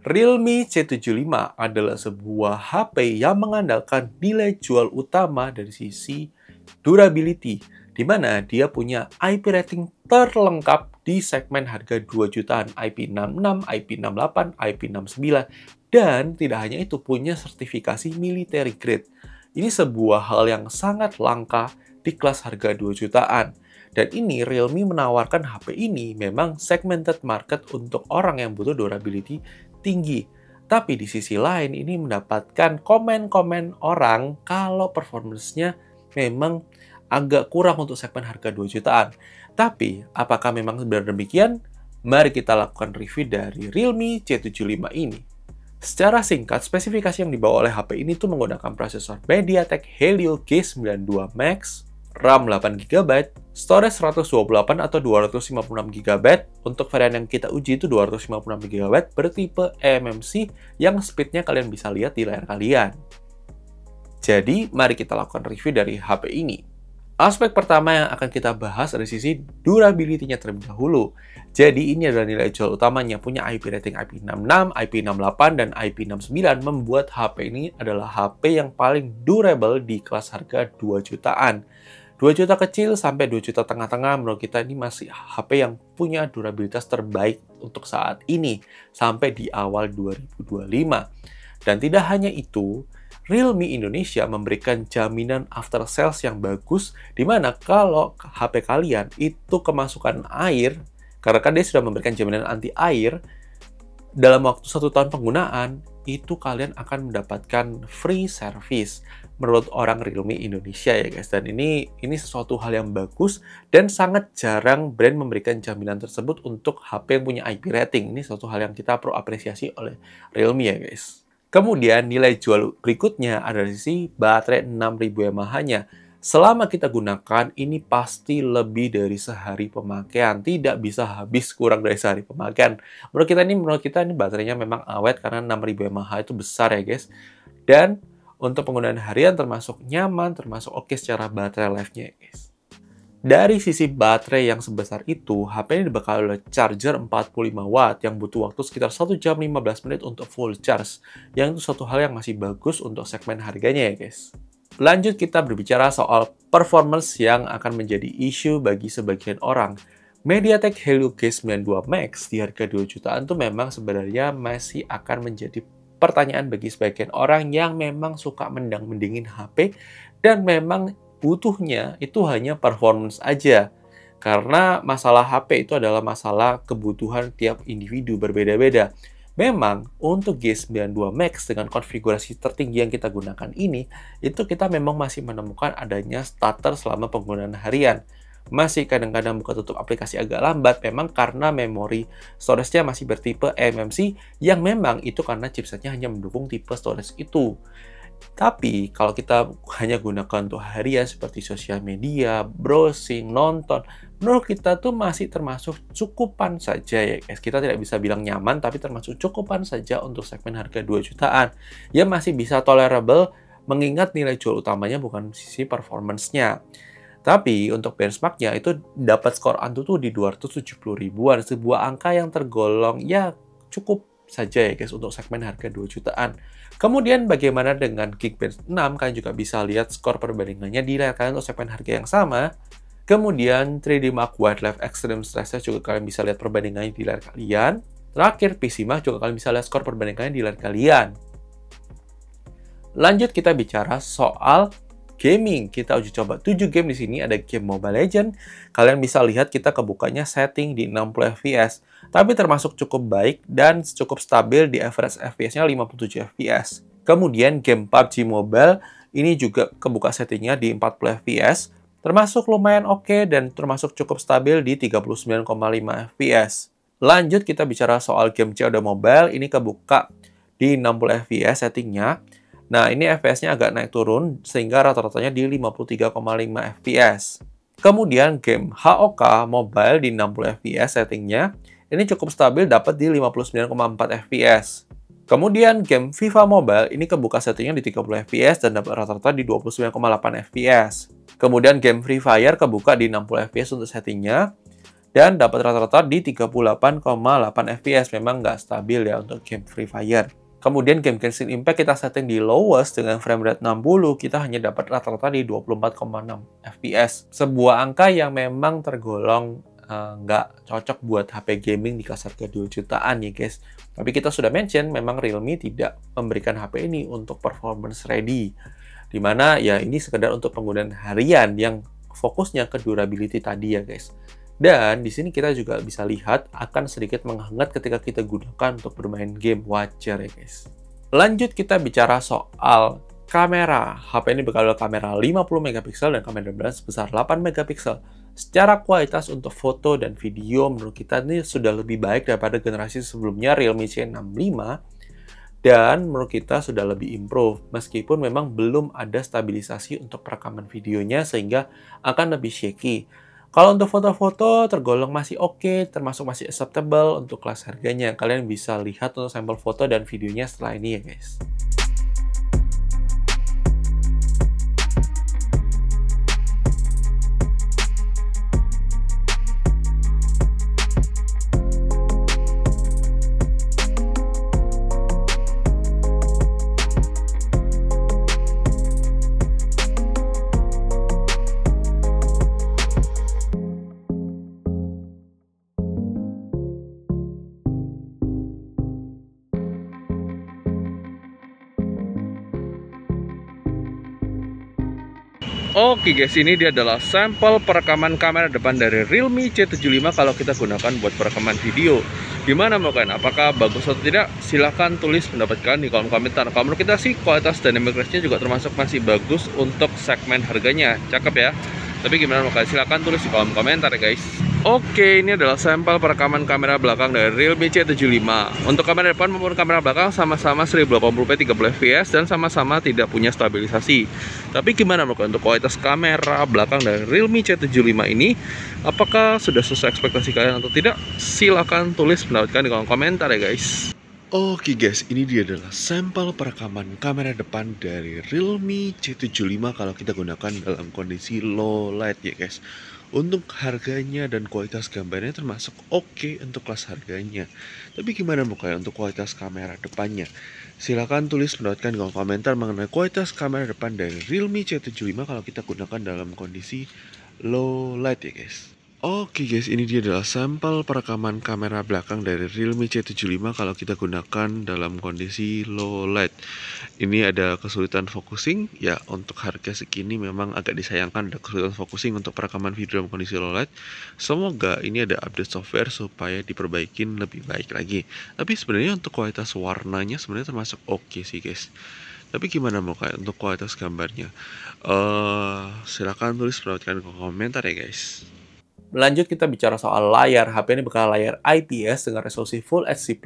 Realme C75 adalah sebuah HP yang mengandalkan nilai jual utama dari sisi durability, di mana dia punya IP rating terlengkap di segmen harga 2 jutaan, IP66, IP68, IP69, dan tidak hanya itu, punya sertifikasi military grade. Ini sebuah hal yang sangat langka di kelas harga 2 jutaan. Dan ini Realme menawarkan HP ini memang segmented market untuk orang yang butuh durability tinggi. Tapi di sisi lain ini mendapatkan komen-komen orang kalau performance-nya memang agak kurang untuk segmen harga 2 jutaan. Tapi apakah memang benar demikian? Mari kita lakukan review dari Realme C75 ini. Secara singkat, spesifikasi yang dibawa oleh HP ini tuh menggunakan prosesor MediaTek Helio G92 Max, RAM 8GB, storage 128 atau 256GB. Untuk varian yang kita uji itu 256GB bertipe eMMC yang speednya kalian bisa lihat di layar kalian. Jadi, mari kita lakukan review dari HP ini. Aspek pertama yang akan kita bahas dari sisi durability-nya terlebih dahulu. Jadi, ini adalah nilai jual utamanya, punya IP rating IP66, IP68, dan IP69, membuat HP ini adalah HP yang paling durable di kelas harga 2 jutaan. 2 juta kecil sampai 2 juta tengah-tengah, menurut kita ini masih HP yang punya durabilitas terbaik untuk saat ini, sampai di awal 2025. Dan tidak hanya itu, Realme Indonesia memberikan jaminan after sales yang bagus, di mana kalau HP kalian itu kemasukan air, karena kan dia sudah memberikan jaminan anti air, dalam waktu 1 tahun penggunaan, itu kalian akan mendapatkan free service menurut orang Realme Indonesia ya guys. Dan ini sesuatu hal yang bagus dan sangat jarang brand memberikan jaminan tersebut untuk HP yang punya IP rating. Ini suatu hal yang kita perlu apresiasi oleh Realme ya guys. Kemudian nilai jual berikutnya ada di sisi baterai 6000 mAh-nya. Selama kita gunakan, ini pasti lebih dari sehari pemakaian. Tidak bisa habis kurang dari sehari pemakaian. Menurut kita ini baterainya memang awet karena 6000 mAh itu besar ya guys. Dan untuk penggunaan harian termasuk nyaman, termasuk oke secara baterai life-nya ya guys. Dari sisi baterai yang sebesar itu, HP ini dibekali oleh charger 45 watt yang butuh waktu sekitar 1 jam 15 menit untuk full charge. Yang itu suatu hal yang masih bagus untuk segmen harganya ya guys. Lanjut kita berbicara soal performance yang akan menjadi isu bagi sebagian orang. MediaTek Helio G92 Max di harga 2 jutaan tuh memang sebenarnya masih akan menjadi pertanyaan bagi sebagian orang yang memang suka mending-mendingin HP dan memang butuhnya itu hanya performance aja. Karena masalah HP itu adalah masalah kebutuhan tiap individu berbeda-beda. Memang untuk G92 Max dengan konfigurasi tertinggi yang kita gunakan ini, itu kita memang masih menemukan adanya stutter selama penggunaan harian. Masih kadang-kadang buka tutup aplikasi agak lambat, memang karena memori storage-nya masih bertipe eMMC, yang memang itu karena chipsetnya hanya mendukung tipe storage itu. Tapi kalau kita hanya gunakan untuk harian seperti sosial media, browsing, nonton, menurut kita tuh masih termasuk cukupan saja ya guys. Kita tidak bisa bilang nyaman, tapi termasuk cukupan saja untuk segmen harga 2 jutaan. Ya masih bisa tolerable, mengingat nilai jual utamanya bukan sisi performance-nya. Tapi untuk benchmark-nya itu dapat skor Antutu di 270 ribuan, sebuah angka yang tergolong ya cukup saja ya guys untuk segmen harga 2 jutaan. Kemudian bagaimana dengan Geekbench 6? Kalian juga bisa lihat skor perbandingannya di layar kalian untuk segmen harga yang sama. Kemudian 3D Mark Wildlife Extreme Stress juga kalian bisa lihat perbandingannya di layar kalian. Terakhir PC Mark juga kalian bisa lihat skor perbandingannya di layar kalian. Lanjut kita bicara soal gaming. Kita uji coba 7 game di sini. Ada game Mobile Legends. Kalian bisa lihat kita kebukanya setting di 60 fps. Tapi termasuk cukup baik dan cukup stabil di average FPS-nya 57 fps. Kemudian game PUBG Mobile ini juga kebuka settingnya di 40 fps. Termasuk lumayan oke dan termasuk cukup stabil di 39,5 fps. Lanjut kita bicara soal game COD Mobile. Ini kebuka di 60 fps settingnya. Nah, ini FPS-nya agak naik turun, sehingga rata-ratanya di 53,5 FPS. Kemudian, game HOK Mobile di 60 FPS settingnya, ini cukup stabil, dapat di 59,4 FPS. Kemudian, game FIFA Mobile, ini kebuka settingnya di 30 FPS dan dapat rata-rata di 29,8 FPS. Kemudian, game Free Fire kebuka di 60 FPS untuk settingnya, dan dapat rata-rata di 38,8 fps. Memang nggak stabil ya untuk game Free Fire. Kemudian game Genshin Impact kita setting di lowest dengan frame rate 60, kita hanya dapat rata-rata di 24,6 fps. Sebuah angka yang memang tergolong nggak cocok buat HP gaming di kelas harga 2 jutaan ya guys. Tapi kita sudah mention memang Realme tidak memberikan HP ini untuk performance ready. Dimana ya ini sekedar untuk penggunaan harian yang fokusnya ke durability tadi ya guys. Dan di sini kita juga bisa lihat akan sedikit menghangat ketika kita gunakan untuk bermain game, wajar ya guys. Lanjut kita bicara soal kamera. HP ini berkaliber kamera 50 megapiksel dan kamera depan sebesar 8 megapiksel. Secara kualitas untuk foto dan video menurut kita ini sudah lebih baik daripada generasi sebelumnya Realme C65 dan menurut kita sudah lebih improve meskipun memang belum ada stabilisasi untuk perekaman videonya sehingga akan lebih shaky. Kalau untuk foto-foto tergolong masih oke, termasuk masih acceptable untuk kelas harganya. Kalian bisa lihat untuk sampel foto dan videonya setelah ini ya guys. Oke guys, ini dia adalah sampel perekaman kamera depan dari Realme C75 kalau kita gunakan buat perekaman video. Gimana mau kan? Apakah bagus atau tidak? Silahkan tulis pendapat kalian di kolom komentar. Kalau menurut kita sih kualitas dynamic range-nya juga termasuk masih bagus untuk segmen harganya. Cakep ya. Tapi gimana mau kalian? Silahkan tulis di kolom komentar ya guys. Oke, ini adalah sampel perekaman kamera belakang dari Realme C75. Untuk kamera depan maupun kamera belakang sama-sama 1080p 30 fps dan sama-sama tidak punya stabilisasi. Tapi gimana menurut untuk kualitas kamera belakang dari Realme C75 ini? Apakah sudah sesuai ekspektasi kalian atau tidak? Silahkan tulis pendapat kalian di kolom komentar ya guys. Oke guys, ini dia adalah sampel perekaman kamera depan dari Realme C75 kalau kita gunakan dalam kondisi low light ya guys. Untuk harganya dan kualitas gambarnya termasuk oke untuk kelas harganya. Tapi gimana kalian untuk kualitas kamera depannya? Silahkan tulis pendapat kalian di kolom komentar mengenai kualitas kamera depan dari Realme C75 kalau kita gunakan dalam kondisi low light ya guys. Oke guys, ini dia adalah sampel perekaman kamera belakang dari Realme C75 kalau kita gunakan dalam kondisi low light. Ini ada kesulitan focusing, ya untuk harga segini memang agak disayangkan ada kesulitan focusing untuk perekaman video dalam kondisi low light. Semoga ini ada update software supaya diperbaikin lebih baik lagi. Tapi sebenarnya untuk kualitas warnanya sebenarnya termasuk oke sih guys. Tapi gimana mau kayak untuk kualitas gambarnya? Silahkan tulis pendapat kalian di komentar ya guys. Lanjut kita bicara soal layar. HP ini bakal layar IPS dengan resolusi Full HD+,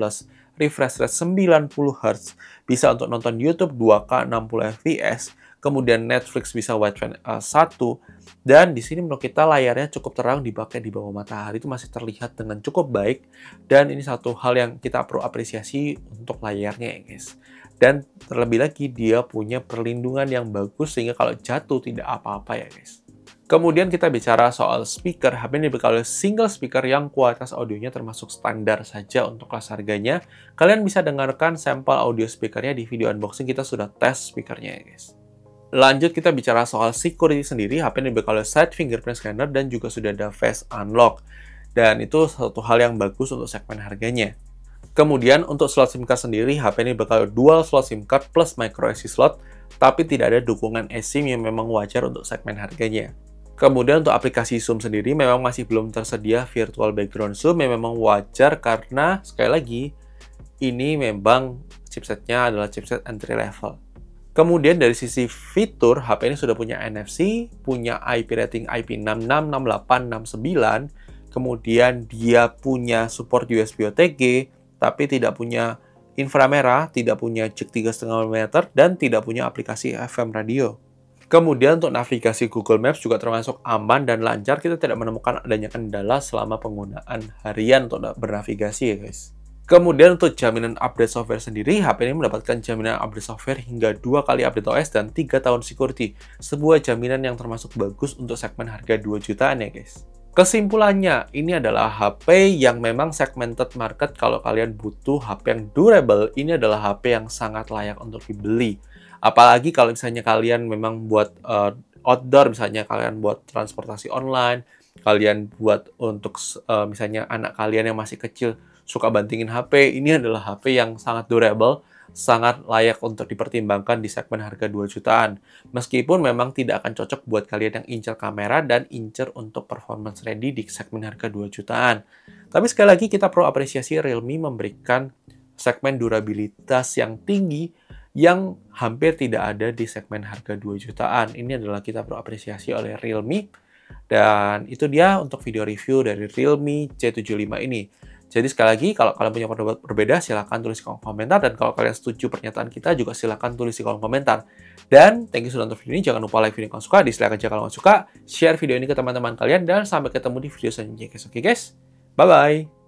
refresh rate 90Hz, bisa untuk nonton YouTube 2K 60fps, kemudian Netflix bisa wideband 1, dan di sini menurut kita layarnya cukup terang dipakai di bawah matahari itu masih terlihat dengan cukup baik, dan ini satu hal yang kita perlu apresiasi untuk layarnya ya guys. Dan terlebih lagi dia punya perlindungan yang bagus sehingga kalau jatuh tidak apa-apa ya guys. Kemudian kita bicara soal speaker. HP ini berkaliber single speaker yang kualitas audionya termasuk standar saja untuk kelas harganya. Kalian bisa dengarkan sampel audio speakernya di video unboxing, kita sudah tes speakernya ya guys. Lanjut kita bicara soal security sendiri. HP ini berkaliber side fingerprint scanner dan juga sudah ada face unlock. Dan itu satu hal yang bagus untuk segmen harganya. Kemudian untuk slot SIM card sendiri, HP ini berkaliber dual slot SIM card plus micro SD slot, tapi tidak ada dukungan eSIM yang memang wajar untuk segmen harganya. Kemudian untuk aplikasi zoom sendiri memang masih belum tersedia virtual background zoom yang memang wajar karena sekali lagi ini memang chipsetnya adalah chipset entry level. Kemudian dari sisi fitur, HP ini sudah punya NFC, punya IP rating IP66, 68, 69, kemudian dia punya support USB OTG, tapi tidak punya inframerah, tidak punya jack 3,5 mm, dan tidak punya aplikasi FM radio. Kemudian untuk navigasi Google Maps juga termasuk aman dan lancar, kita tidak menemukan adanya kendala selama penggunaan harian untuk bernavigasi ya guys. Kemudian untuk jaminan update software sendiri, HP ini mendapatkan jaminan update software hingga 2 kali update OS dan 3 tahun security. Sebuah jaminan yang termasuk bagus untuk segmen harga 2 jutaan ya guys. Kesimpulannya, ini adalah HP yang memang segmented market. Kalau kalian butuh HP yang durable, ini adalah HP yang sangat layak untuk dibeli. Apalagi kalau misalnya kalian memang buat outdoor, misalnya kalian buat transportasi online, kalian buat untuk misalnya anak kalian yang masih kecil suka bantingin HP, ini adalah HP yang sangat durable, sangat layak untuk dipertimbangkan di segmen harga 2 jutaan. Meskipun memang tidak akan cocok buat kalian yang incer kamera dan incer untuk performance ready di segmen harga 2 jutaan. Tapi sekali lagi kita perlu apresiasi Realme memberikan segmen durabilitas yang tinggi yang hampir tidak ada di segmen harga 2 jutaan. Ini adalah kita perlu apresiasi oleh Realme. Dan itu dia untuk video review dari Realme C75 ini. Jadi sekali lagi, kalau kalian punya pendapat berbeda, silahkan tulis di kolom komentar. Dan kalau kalian setuju pernyataan kita, juga silahkan tulis di kolom komentar. Dan thank you sudah nonton video ini. Jangan lupa like video kalau suka, dislike aja kalau nggak suka, share video ini ke teman-teman kalian, dan sampai ketemu di video selanjutnya. Oke guys, bye-bye!